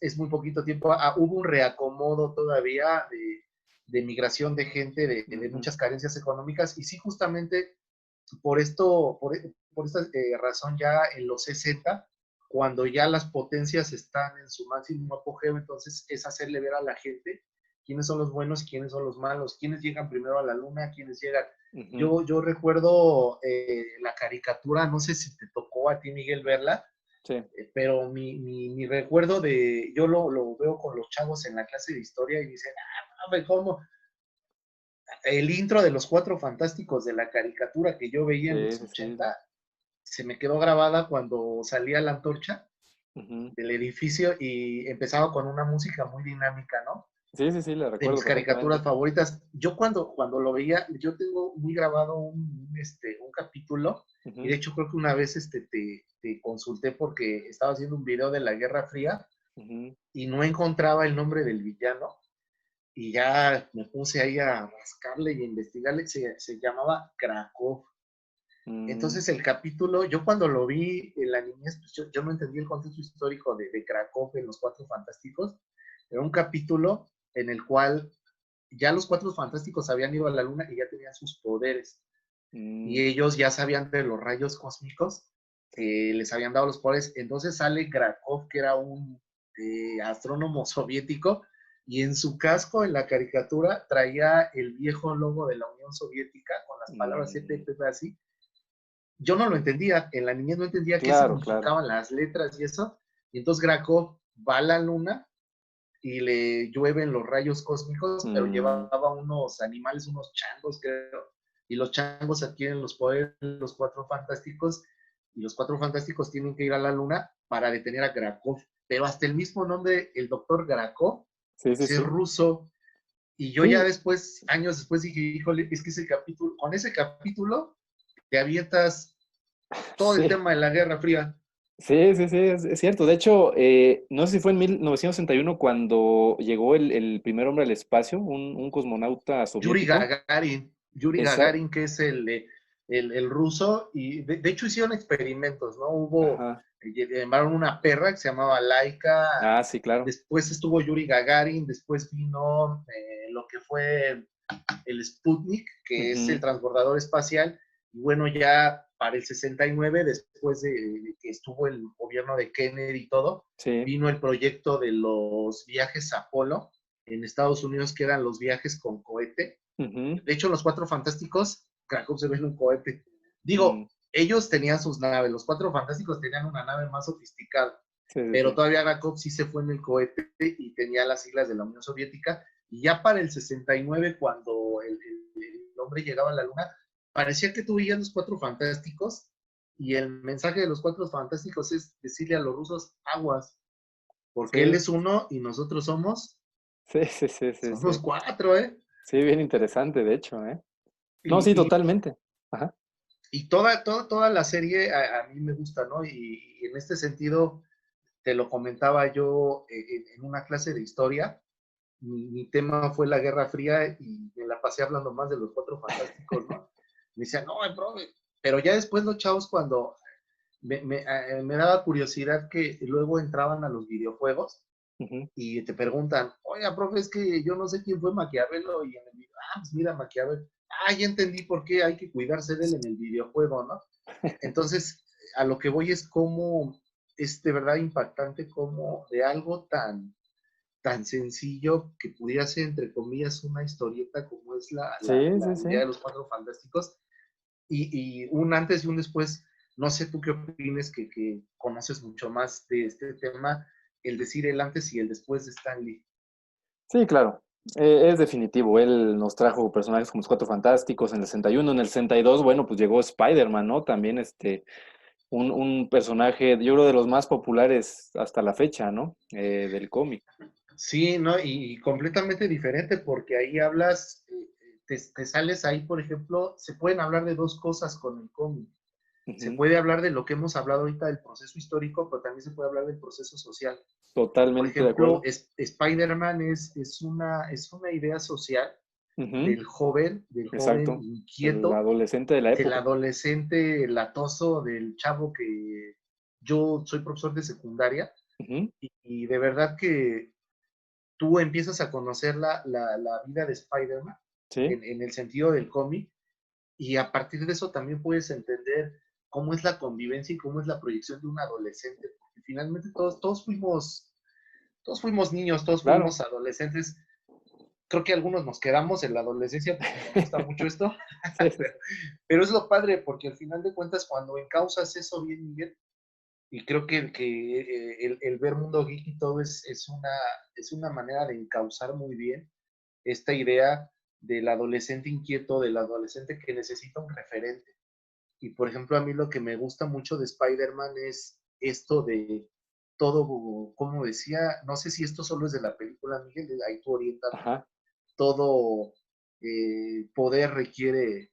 es muy poquito tiempo. Hubo un reacomodo todavía de migración de gente, de ujú, muchas carencias económicas, y sí, justamente por esto, por esta razón, ya en los 60, cuando ya las potencias están en su máximo apogeo, entonces es hacerle ver a la gente quiénes son los buenos y quiénes son los malos, quiénes llegan primero a la luna, quiénes llegan. ujú. Yo recuerdo la caricatura, no sé si te tocó a ti, Miguel, verla, Sí, pero mi recuerdo yo lo veo con los chavos en la clase de historia y dicen, ¿cómo? El intro de los Cuatro Fantásticos de la caricatura que yo veía en sí, los sí, sí. 80 se me quedó grabada cuando salía la antorcha Ujú. del edificio y empezaba con una música muy dinámica, ¿no? Sí, sí, sí, la De recuerdo mis caricaturas perfectamente. favoritas. Yo cuando lo veía, yo tengo muy grabado un capítulo, y de Ujú, hecho creo que una vez te consulté porque estaba haciendo un video de la Guerra Fría ujú. y no encontraba el nombre del villano, y ya me puse ahí a rascarle y a investigarle. Se llamaba Krakow. Mm, Entonces el capítulo, yo cuando lo vi en la niñez, pues yo no entendí el contexto histórico de Krakow en los Cuatro Fantásticos. Era un capítulo en el cual ya los Cuatro Fantásticos habían ido a la luna y ya tenían sus poderes. Y mm, ellos ya sabían de los rayos cósmicos que les habían dado los poderes. Entonces sale Krakow, que era un astrónomo soviético, y en su casco, en la caricatura, traía el viejo logo de la Unión Soviética con las palabras mm. EPP así. Yo no lo entendía, en la niñez no entendía qué Claro, claro. significaban las letras y eso, y entonces Graco va a la luna y le llueven los rayos cósmicos, pero Mm, llevaba unos animales, unos changos, creo, y los changos adquieren los poderes de los Cuatro Fantásticos, y los Cuatro Fantásticos tienen que ir a la luna para detener a Grakov, pero hasta el mismo nombre, el doctor Grakov, sí, sí, es sí. ruso, y yo ya Sí, después, años después, dije, híjole, es que ese capítulo, con ese capítulo, te avientas todo el sí. tema de la Guerra Fría. Sí, sí, sí, es cierto. De hecho, no sé si fue en 1961 cuando llegó el primer hombre al espacio, un cosmonauta Yuri soviético. Gagarin, Yuri Esa, Gagarin, que es el ruso, y de hecho hicieron experimentos, ¿no? ajá. Llamaron una perra que se llamaba Laika, Ah, sí, claro. después estuvo Yuri Gagarin, después vino lo que fue el Sputnik, que es el Ujú, transbordador espacial, y bueno, ya para el 69, después de que estuvo el gobierno de Kennedy y todo, sí. vino el proyecto de los viajes Apolo en Estados Unidos, que eran los viajes con cohete. Ujú, De hecho, los Cuatro Fantásticos, Krakow se ve en un cohete. mm, Digo, ellos tenían sus naves, los Cuatro Fantásticos tenían una nave más sofisticada, sí, sí, pero sí. todavía Krakow sí se fue en el cohete y tenía las siglas de la Unión Soviética. Y ya para el 69, cuando el hombre llegaba a la luna, parecía que tú veías los Cuatro Fantásticos, y el mensaje de los Cuatro Fantásticos es decirle a los rusos aguas, porque él Sí, es uno y nosotros sí, sí, sí, sí, somos sí. cuatro, ¿eh? Sí, bien interesante, de hecho, ¿eh? No, sí, Y, y, totalmente. Ajá. y toda la serie a mí me gusta, ¿no? Y en este sentido, te lo comentaba yo en una clase de historia. Mi tema fue la Guerra Fría y me la pasé hablando más de los Cuatro Fantásticos, ¿no? Me decían, no, bro, pero ya después los chavos, cuando me daba curiosidad que luego entraban a los videojuegos Ujú. y te preguntan, oiga, profe, es que yo no sé quién fue Maquiavelo, y en el video, pues mira, Maquiavelo, ya entendí por qué hay que cuidarse de él en el videojuego, ¿no? Entonces, a lo que voy es cómo es de verdad impactante, cómo de algo tan sencillo que pudiera ser, entre comillas, una historieta como es Sí, sí, la idea sí. de los Cuatro Fantásticos, y un antes y un después. No sé tú qué opines, que conoces mucho más de este tema, el decir el antes y el después de Stan Lee. Sí, claro. Es definitivo. Él nos trajo personajes como los Cuatro Fantásticos en el 61. En el 62, bueno, pues llegó Spider-Man, ¿no? También un personaje, yo creo, de los más populares hasta la fecha, ¿no? Del cómic. Sí, ¿no? Y completamente diferente porque ahí hablas, te sales ahí, por ejemplo, se pueden hablar de dos cosas con el cómic. Se Ujú. puede hablar de lo que hemos hablado ahorita del proceso histórico, pero también se puede hablar del proceso social. Por Totalmente de ejemplo, acuerdo. Spider-Man es una idea social Ujú. del joven Exacto. El inquieto, adolescente de la del época. adolescente latoso, del chavo que yo soy profesor de secundaria Ujú. y de verdad que tú empiezas a conocer la vida de Spider-Man Sí, en el sentido del cómic y a partir de eso también puedes entender cómo es la convivencia y cómo es la proyección de un adolescente, porque finalmente todos fuimos niños, todos claro. fuimos adolescentes. Creo que algunos nos quedamos en la adolescencia porque nos gusta mucho esto, Sí, sí, pero, pero es lo padre porque al final de cuentas cuando encausas eso bien, Miguel, y creo que el ver Mundo Geek y todo es una manera de encauzar muy bien esta idea del adolescente inquieto, del adolescente que necesita un referente. Y por ejemplo, a mí lo que me gusta mucho de Spider-Man es esto de todo, como decía, no sé si esto solo es de la película, Miguel, ahí tú oriéntame, ajá. todo poder requiere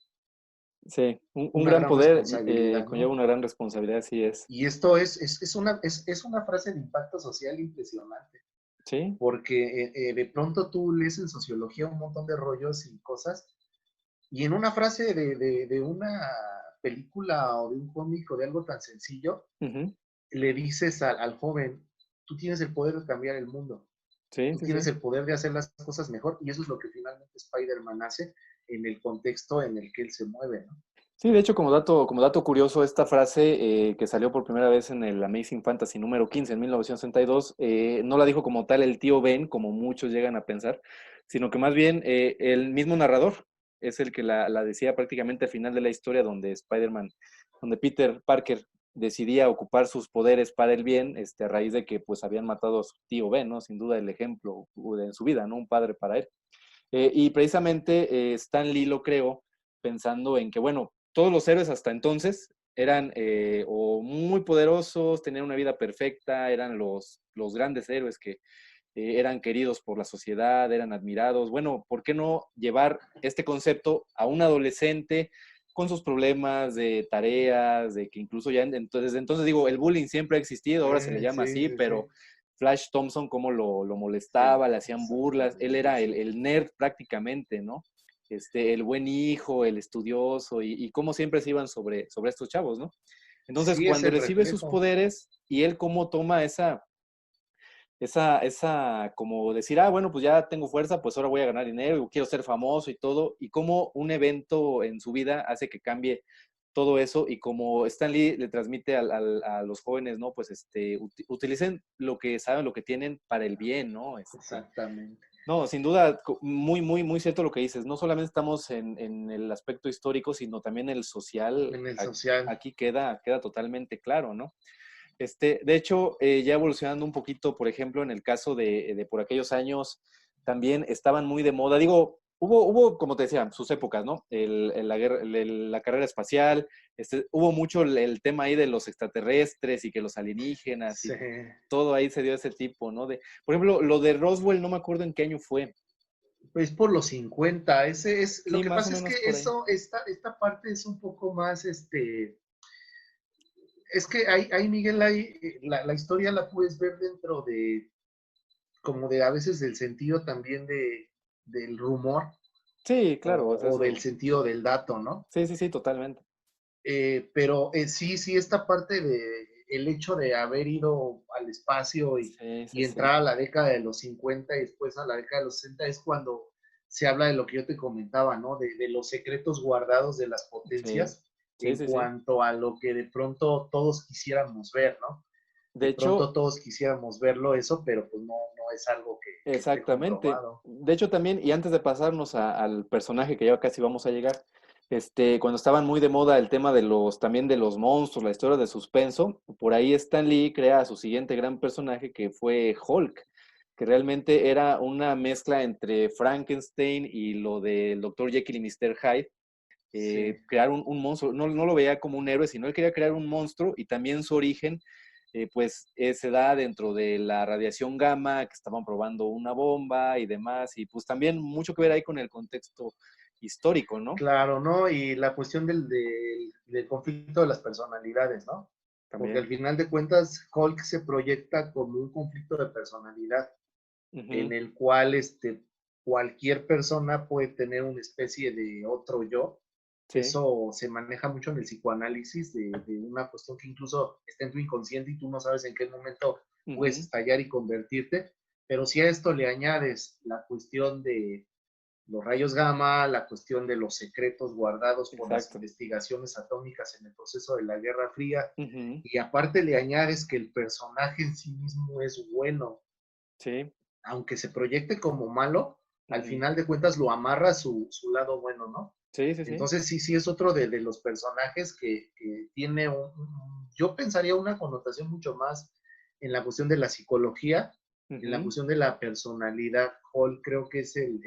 Sí, un una gran gran poder responsabilidad, conlleva ¿no? una gran responsabilidad, así es. Y esto es una frase de impacto social impresionante, Sí, porque de pronto tú lees en sociología un montón de rollos y cosas, y en una frase de una película o de un cómic o de algo tan sencillo, ujú. le dices al joven, tú tienes el poder de cambiar el mundo, Sí, tú sí, tienes sí. el poder de hacer las cosas mejor, y eso es lo que finalmente Spider-Man hace en el contexto en el que él se mueve, ¿no? Sí, de hecho, como dato curioso, esta frase que salió por primera vez en el Amazing Fantasy número 15 en 1962, no la dijo como tal el tío Ben, como muchos llegan a pensar, sino que más bien el mismo narrador es el que la decía prácticamente al final de la historia donde Spider-Man, donde Peter Parker decidía ocupar sus poderes para el bien, a raíz de que pues habían matado a su tío Ben, ¿no? Sin duda el ejemplo en su vida, ¿no? Un padre para él. Y precisamente Stan Lee lo creó pensando en que, bueno, todos los héroes hasta entonces eran o muy poderosos, tenían una vida perfecta, eran los grandes héroes que eran queridos por la sociedad, eran admirados. Bueno, ¿por qué no llevar este concepto a un adolescente con sus problemas de tareas, de que incluso ya desde entonces digo, el bullying siempre ha existido, ahora se le llama Sí, así, sí, pero sí. Flash Thompson, cómo lo Sí, molestaba, le hacían burlas, él era exactamente. el nerd prácticamente, ¿no? El buen hijo, el estudioso, y cómo siempre se iban sobre estos chavos, ¿no? Entonces, Sí, es cuando el recibe sus reflejo. poderes y él cómo toma como decir, bueno, pues ya tengo fuerza, pues ahora voy a ganar dinero, quiero ser famoso y todo, y cómo un evento en su vida hace que cambie todo eso, y como Stan Lee le transmite a los jóvenes, ¿no? Pues utilicen lo que saben, lo que tienen para el bien, ¿no? Exactamente. No, sin duda, muy, muy, muy cierto lo que dices. No solamente estamos en el aspecto histórico, sino también el social. En el social. Aquí queda totalmente claro, ¿no? De hecho, ya evolucionando un poquito, por ejemplo, en el caso de por aquellos años, también estaban muy de moda. Digo, hubo, como te decía, sus épocas, ¿no? La carrera espacial, hubo mucho el tema ahí de los extraterrestres y que los alienígenas Sí. y todo ahí se dio ese tipo, ¿no? Por ejemplo, lo de Roswell, no me acuerdo en qué año fue. Pues por los 50. Lo Sí, que más o pasa es menos que por ahí. esta parte es un poco más, es que ahí Miguel, la historia la puedes ver dentro como de a veces del sentido también del rumor Sí, claro, o sea, o del eso. sentido del dato, ¿no? Sí, sí, sí, totalmente. Pero sí, esta parte de el hecho de haber ido al espacio Sí, sí, y sí. entrar a la década de los 50 y después a la década de los 60 es cuando se habla de lo que yo te comentaba, ¿no? De los secretos guardados de las Sí, potencias sí, en sí, sí. cuanto a lo que de pronto todos quisiéramos ver, ¿no? De De hecho, pronto todos quisiéramos verlo eso, pero pues no es algo que esté exactamente. comprobado. De hecho, también, y antes de pasarnos al personaje que ya casi vamos a llegar, cuando estaban muy de moda el tema también de los monstruos, la historia de suspenso, por ahí Stan Lee crea a su siguiente gran personaje que fue Hulk, que realmente era una mezcla entre Frankenstein y lo del Dr. Jekyll y Mr. Hyde, Sí, crear un monstruo. No lo veía como un héroe, sino él quería crear un monstruo y también su origen se da dentro de la radiación gamma, que estaban probando una bomba y demás, y pues también mucho que ver ahí con el contexto histórico, ¿no? claro, ¿no? Y la cuestión del conflicto de las personalidades, ¿no? Porque al También. final de cuentas, Hulk se proyecta como un conflicto de personalidad en Ujú. el cual cualquier persona puede tener una especie de otro yo. Sí. Eso se maneja mucho en el psicoanálisis de una cuestión que incluso está en tu inconsciente y tú no sabes en qué momento puedes Ujú. estallar y convertirte. Pero si a esto le añades la cuestión de los rayos gamma, la cuestión de los secretos guardados por las Exacto. investigaciones atómicas en el proceso de la Guerra Fría, Ujú. y aparte le añades que el personaje en sí mismo es bueno, Sí. aunque se proyecte como malo, al Ujú. final de cuentas lo amarra su lado bueno, ¿no? Sí, sí, sí. Entonces sí, sí es otro de los personajes que tiene yo pensaría una connotación mucho más en la cuestión de la psicología, en la Ujú. cuestión de la personalidad. Hall creo que es el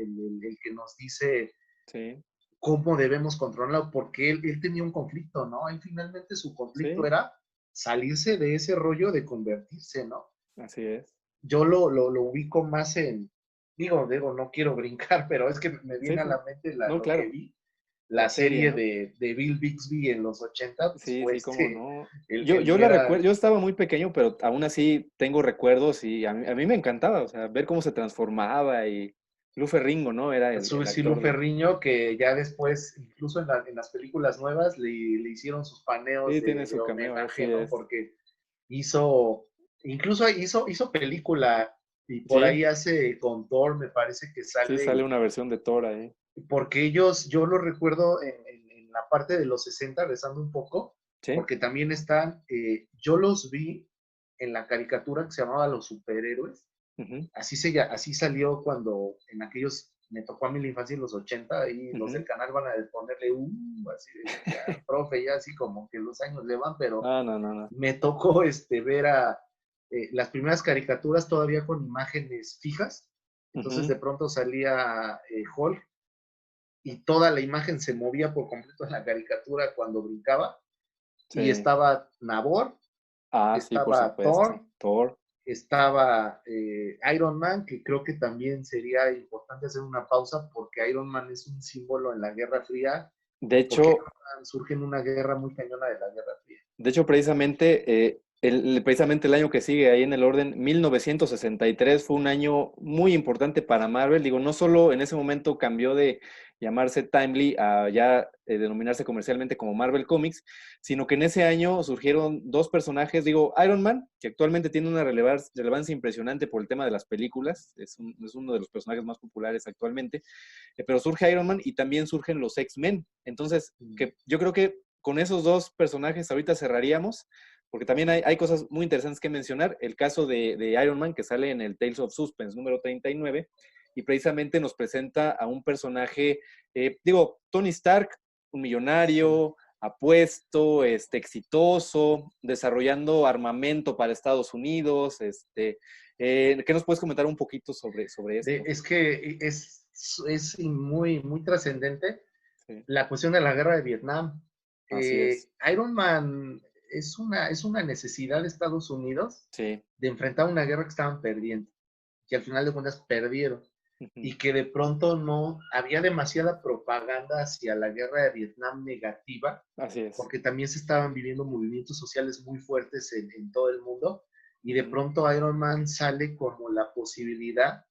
que nos dice Sí. cómo debemos controlarlo, porque él tenía un conflicto, ¿no? Él finalmente su conflicto Sí. era salirse de ese rollo de convertirse, ¿no? Así es. Yo lo ubico más digo, no quiero brincar, pero es que me Sí, viene a sí. la mente No, lo que claro. vi, La la serie, serie ¿no? de Bill Bixby en los 80, pues Sí, fue sí, cómo no. el Yo que la era recuerdo, yo estaba muy pequeño, pero aún así tengo recuerdos y a mí me encantaba, o sea, ver cómo se transformaba y Lou Ferrigno, ¿no? Era el Silu actor de... Ferriño, que ya después, incluso en las películas nuevas, le hicieron sus paneos Sí, tiene de su cameo, así homenaje, ¿no? es. Porque hizo, incluso hizo película y por Sí, ahí hace con Thor, me parece que sí, sale sale una versión de Thor ahí. porque yo lo recuerdo en la parte de los 60 rezando un poco, Sí. porque también están, yo los vi en la caricatura que se llamaba Los Superhéroes, Ujú. así salió cuando en aquellos, me tocó a mí la infancia en los 80 y los del Ujú. canal van a ponerle, así de, ya, profe, ya así como que los años le van, pero No, no, no, no. me tocó ver las primeras caricaturas todavía con imágenes fijas, entonces Ujú. de pronto salía Hulk y toda la imagen se movía por completo en la caricatura cuando brincaba. Y Sí. estaba Nabor, Ah, sí, por estaba supuesto. Thor, Thor. estaba Iron Man, que creo que también sería importante hacer una pausa porque Iron Man es un símbolo en la Guerra Fría De y porque hecho, Iron Man surge en una guerra muy cañona de la Guerra Fría. precisamente, precisamente el año que sigue ahí en el orden, 1963, fue un año muy importante para Marvel. Digo, no solo en ese momento cambió de llamarse Timely a ya denominarse comercialmente como Marvel Comics, sino que en ese año surgieron dos personajes, digo, Iron Man, que actualmente tiene una relevancia impresionante por el tema de las películas, es uno de los personajes más populares actualmente, pero surge Iron Man y también surgen los X-Men. Entonces, que yo creo que con esos dos personajes ahorita cerraríamos, porque también hay cosas muy interesantes que mencionar. El caso de Iron Man, que sale en el Tales of Suspense número 39, y precisamente nos presenta a un personaje, Tony Stark, un Sí. millonario, apuesto, exitoso, desarrollando armamento para Estados Unidos. ¿Qué nos puedes comentar un poquito sobre esto? Es que es muy, muy trascendente Sí, la cuestión de la guerra de Vietnam. así es. Iron Man es una necesidad de Estados Unidos Sí. de enfrentar una guerra que estaban perdiendo, que al final de cuentas perdieron, Ujú. y que de pronto no había demasiada propaganda hacia la guerra de Vietnam negativa, Así es. porque también se estaban viviendo movimientos sociales muy fuertes en todo el mundo, y de Ujú. pronto Iron Man sale como la posibilidad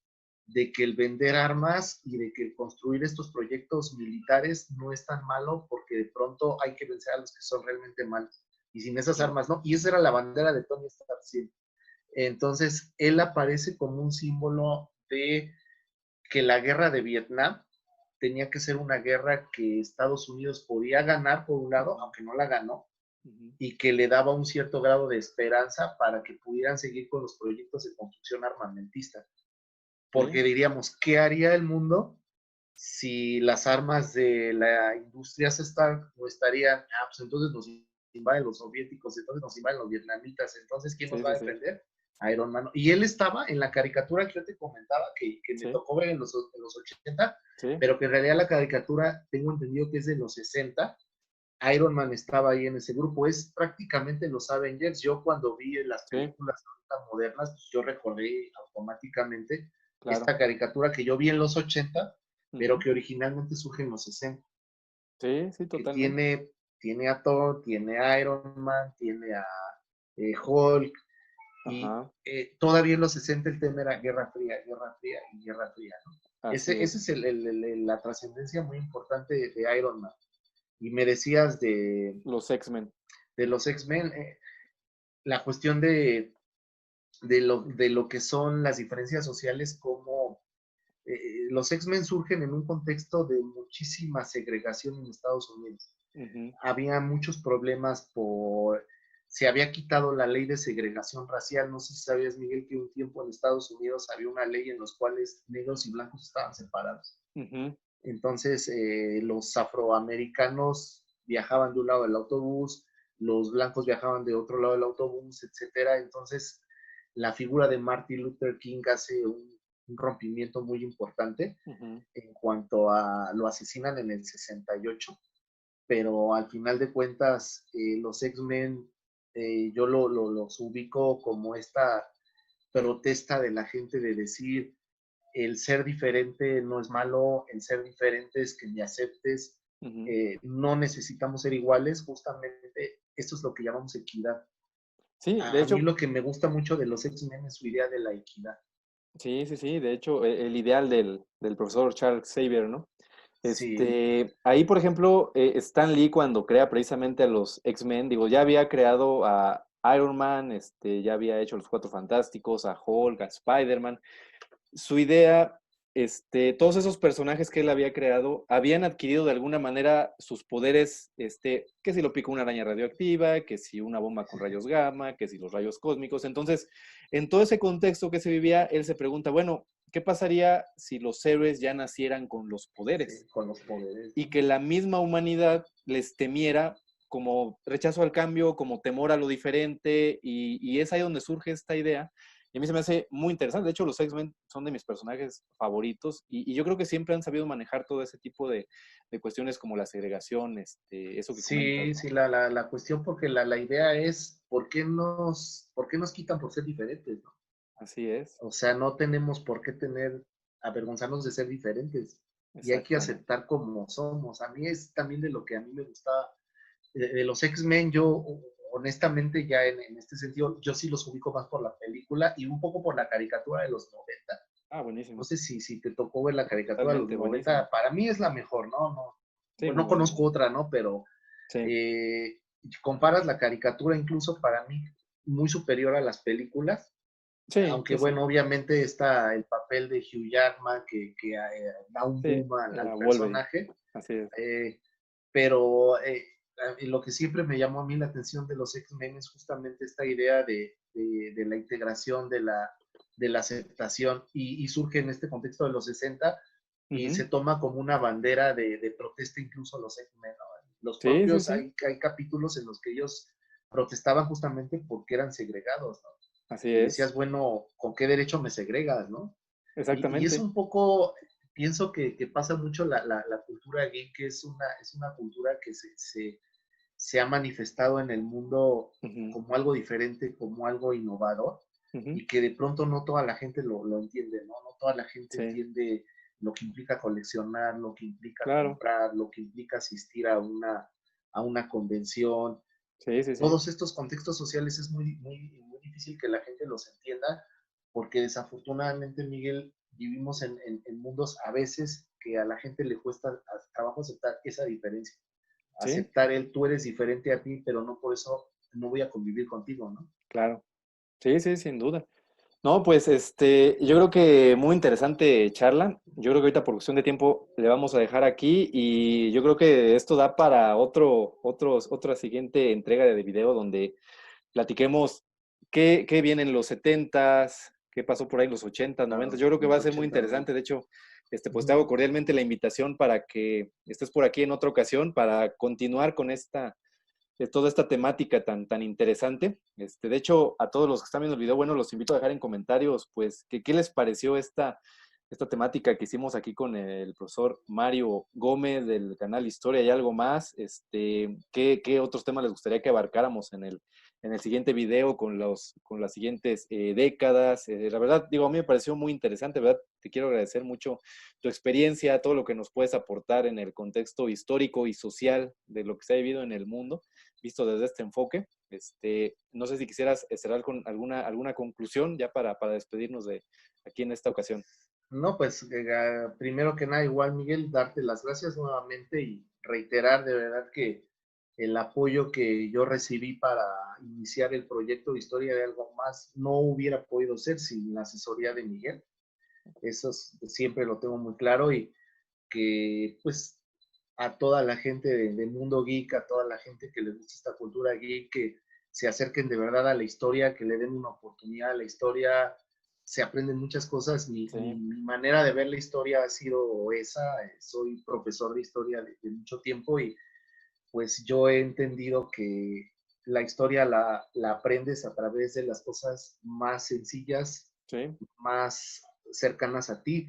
de que el vender armas y de que el construir estos proyectos militares no es tan malo porque de pronto hay que vencer a los que son realmente malos. Y sin esas Sí. armas, ¿no? Y esa era la bandera de Tony Stark. Sí. Entonces, él aparece como un símbolo de que la guerra de Vietnam tenía que ser una guerra que Estados Unidos podía ganar por un lado, Ujú. aunque no la ganó, Ujú. y que le daba un cierto grado de esperanza para que pudieran seguir con los proyectos de construcción armamentista. Sí. Porque diríamos, ¿qué haría el mundo si las armas de la industria Stark no estarían? Pues entonces nos invaden los soviéticos, entonces nos invaden los vietnamitas, entonces ¿quién nos Sí, va sí, a sí. defender? Iron Man. Y él estaba en la caricatura que yo te comentaba, que me Sí, tocó ver en los 80, sí, pero que en realidad la caricatura tengo entendido que es de los 60. Iron Man estaba ahí en ese grupo, es prácticamente los Avengers. Yo cuando vi las sí, películas modernas, pues yo recordé automáticamente claro. esta caricatura que yo vi en los 80, pero Ujú. que originalmente surge en los 60, Sí, sí, que totalmente. tiene a Thor, tiene a Iron Man, tiene a Hulk, y Ajá, todavía en los 60 el tema era Guerra Fría y Guerra Fría, ¿no? así Ese es. es la trascendencia muy importante de Iron Man. Y me decías Los X-Men. de los X-Men, la cuestión de lo que son las diferencias sociales, como los X-Men surgen en un contexto de muchísima segregación en Estados Unidos. Ujú. Había muchos problemas se había quitado la ley de segregación racial. No sé si sabías, Miguel, que un tiempo en Estados Unidos había una ley en los cuales negros y blancos estaban separados. Ujú. Entonces, los afroamericanos viajaban de un lado del autobús, los blancos viajaban de otro lado del autobús, etcétera. Entonces, la figura de Martin Luther King hace un rompimiento muy importante Ujú. en cuanto a lo asesinan en el 68, pero al final de cuentas, los X-Men, yo los ubico como esta protesta de la gente de decir, el ser diferente no es malo, el ser diferente es que me aceptes, Ujú. no necesitamos ser iguales, justamente esto es lo que llamamos equidad. Sí, de A mí hecho, lo que me gusta mucho de los X-Men es su idea de la equidad. sí, sí, sí, de hecho, el ideal del profesor Charles Xavier, ¿no? Sí, Ahí, por ejemplo, Stan Lee cuando crea precisamente a los X-Men, digo, ya había creado a Iron Man, ya había hecho los Cuatro Fantásticos, a Hulk, a Spider-Man. Su idea, todos esos personajes que él había creado habían adquirido de alguna manera sus poderes, que si lo pica una araña radioactiva, que si una bomba con rayos gamma, que si los rayos cósmicos. Entonces, en todo ese contexto que se vivía, él se pregunta, bueno, ¿qué pasaría si los héroes ya nacieran con los poderes? sí, con los poderes, Y ¿no? que la misma humanidad les temiera como rechazo al cambio, como temor a lo diferente, y es ahí donde surge esta idea. Y a mí se me hace muy interesante. De hecho, los X-Men son de mis personajes favoritos y yo creo que siempre han sabido manejar todo ese tipo de cuestiones como la segregación, eso que comentas, Sí, ¿no? sí, la cuestión, porque la idea es, por qué nos quitan por ser diferentes, ¿no? Así es, O sea, no tenemos por qué avergonzarnos de ser diferentes, y hay que exactamente. aceptar como somos. A mí es también de lo que a mí me gusta de los X-Men. Yo honestamente ya en este sentido, yo sí los ubico más por la película y un poco por la caricatura de los 90. Ah, No buenísimo. sé si te tocó ver la caricatura de los Totalmente, buenísimo. 90. Para mí es la mejor, ¿no? No, Sí, pues muy no buena. conozco otra, ¿no? Pero Sí, eh, comparas la caricatura, incluso para mí muy superior a las películas, sí, aunque sí, sí. bueno, obviamente está el papel de Hugh Jackman que da un Sí, boom al Wolverine, personaje, así es. eh, pero lo que siempre me llamó a mí la atención de los X-Men es justamente esta idea de la integración, de la aceptación, y surge en este contexto de los 60 y Ujú. se toma como una bandera de protesta incluso los X-Men, ¿no? Los Sí, sí, propios, sí, hay capítulos en los que ellos protestaban justamente porque eran segregados, ¿no? así Y es. decías, bueno, ¿con qué derecho me segregas, no? Y es Exactamente. un poco, pienso que pasa mucho la cultura gay, que es una cultura que se ha manifestado en el mundo Ujú, como algo diferente, como algo innovador, ujú. y que de pronto no toda la gente lo entiende, ¿no? No toda la gente Sí, entiende lo que implica coleccionar, lo que implica claro. comprar, lo que implica asistir a una convención. Sí, sí, sí. Todos estos contextos sociales es muy, muy, muy difícil que la gente los entienda, porque desafortunadamente, Miguel, vivimos en mundos a veces que a la gente le cuesta trabajo aceptar esa diferencia. Sí, Aceptar tú eres diferente a ti, pero no por eso no voy a convivir contigo, ¿no? claro. Sí, sí, sin duda. No, pues yo creo que muy interesante charla. Yo creo que ahorita por cuestión de tiempo le vamos a dejar aquí y yo creo que esto da para otra siguiente entrega de video donde platiquemos qué viene en los setentas, qué pasó por ahí en los ochentas, noventas. Yo creo que va Los a ser muy 80, 90. interesante. De hecho, pues te Uh-huh. hago cordialmente la invitación para que estés por aquí en otra ocasión para continuar con toda esta temática tan interesante. De hecho, a todos los que están viendo el video, bueno, los invito a dejar en comentarios, pues, qué les pareció esta temática que hicimos aquí con el profesor Mario Gómez del canal Historia y Algo Más. ¿Qué otros temas les gustaría que abarcáramos en el siguiente video con las siguientes décadas? La verdad, digo, a mí me pareció muy interesante, ¿verdad? Te quiero agradecer mucho tu experiencia, todo lo que nos puedes aportar en el contexto histórico y social de lo que se ha vivido en el mundo, visto desde este enfoque. No sé si quisieras cerrar con alguna conclusión ya para despedirnos de aquí en esta ocasión. No, pues primero que nada, igual Miguel, darte las gracias nuevamente y reiterar de verdad que el apoyo que yo recibí para iniciar el proyecto de Historia de Algo Más no hubiera podido ser sin la asesoría de Miguel. Eso siempre lo tengo muy claro y que pues a toda la gente del mundo geek, a toda la gente que les gusta esta cultura geek, que se acerquen de verdad a la historia, que le den una oportunidad a la historia, se aprenden muchas cosas. Mi manera de ver la historia ha sido esa. Soy profesor de historia de mucho tiempo y pues yo he entendido que la historia la aprendes a través de las cosas más sencillas, Sí, más cercanas a ti.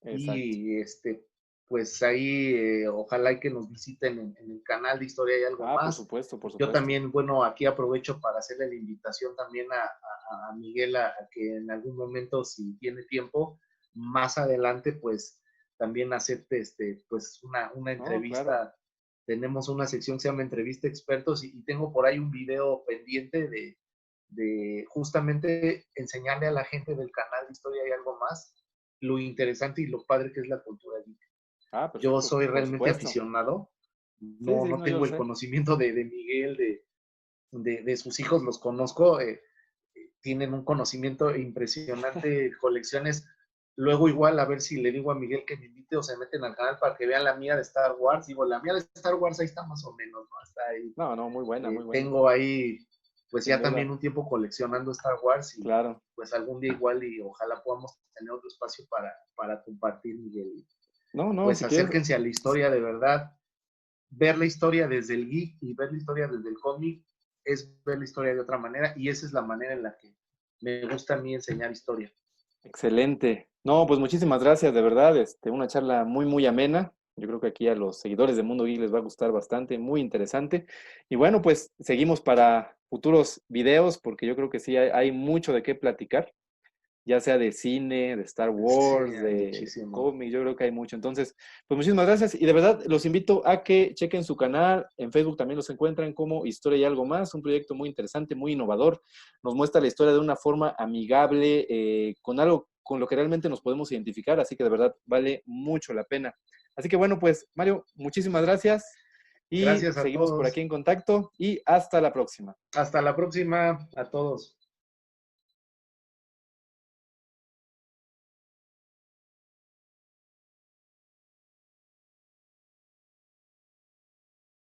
exacto. Y pues ahí ojalá y que nos visiten en el canal de Historia y Algo Por Más. supuesto, por Yo supuesto. también, bueno, aquí aprovecho para hacerle la invitación también a Miguel a que en algún momento, si tiene tiempo, más adelante, pues también acepte pues una No, claro. entrevista. Tenemos una sección que se llama Entrevista Expertos y tengo por ahí un video pendiente de justamente enseñarle a la gente del canal de Historia y Algo Más lo interesante y lo padre que es la cultura geek. Yo Perfecto, soy por realmente supuesto. aficionado, Sí, no, sí, no no, yo tengo lo el sé. conocimiento de Miguel, de sus hijos, los conozco, tienen un conocimiento impresionante, colecciones. Luego igual a ver si le digo a Miguel que me invite o se meten al canal para que vean la mía de Star Wars. Digo, la mía de Star Wars ahí está más o menos, ¿no? Hasta ahí. No, no, muy buena, muy buena. Tengo ahí, pues Sin ya duda. también un tiempo coleccionando Star Wars y Claro. pues algún día igual y ojalá podamos tener otro espacio para compartir, Miguel. No, no, Pues si quieres. acérquense a la historia de verdad. Ver la historia desde el geek y ver la historia desde el cómic es ver la historia de otra manera y esa es la manera en la que me gusta a mí enseñar historia. Excelente. No, pues muchísimas gracias, de verdad. Una charla muy, muy amena. Yo creo que aquí a los seguidores de Mundo Geek les va a gustar bastante, muy interesante. Y bueno, pues seguimos para futuros videos, porque yo creo que sí hay mucho de qué platicar, ya sea de cine, de Star Sí, Wars, hay de muchísimo. cómics, yo creo que hay mucho. Entonces, pues muchísimas gracias y de verdad los invito a que chequen su canal. En Facebook también los encuentran como Historia y Algo Más, un proyecto muy interesante, muy innovador. Nos muestra la historia de una forma amigable, con algo con lo que realmente nos podemos identificar, así que de verdad vale mucho la pena. Así que bueno, pues Mario, muchísimas gracias y Gracias a seguimos por aquí todos. en contacto y hasta la próxima. Hasta la próxima a todos.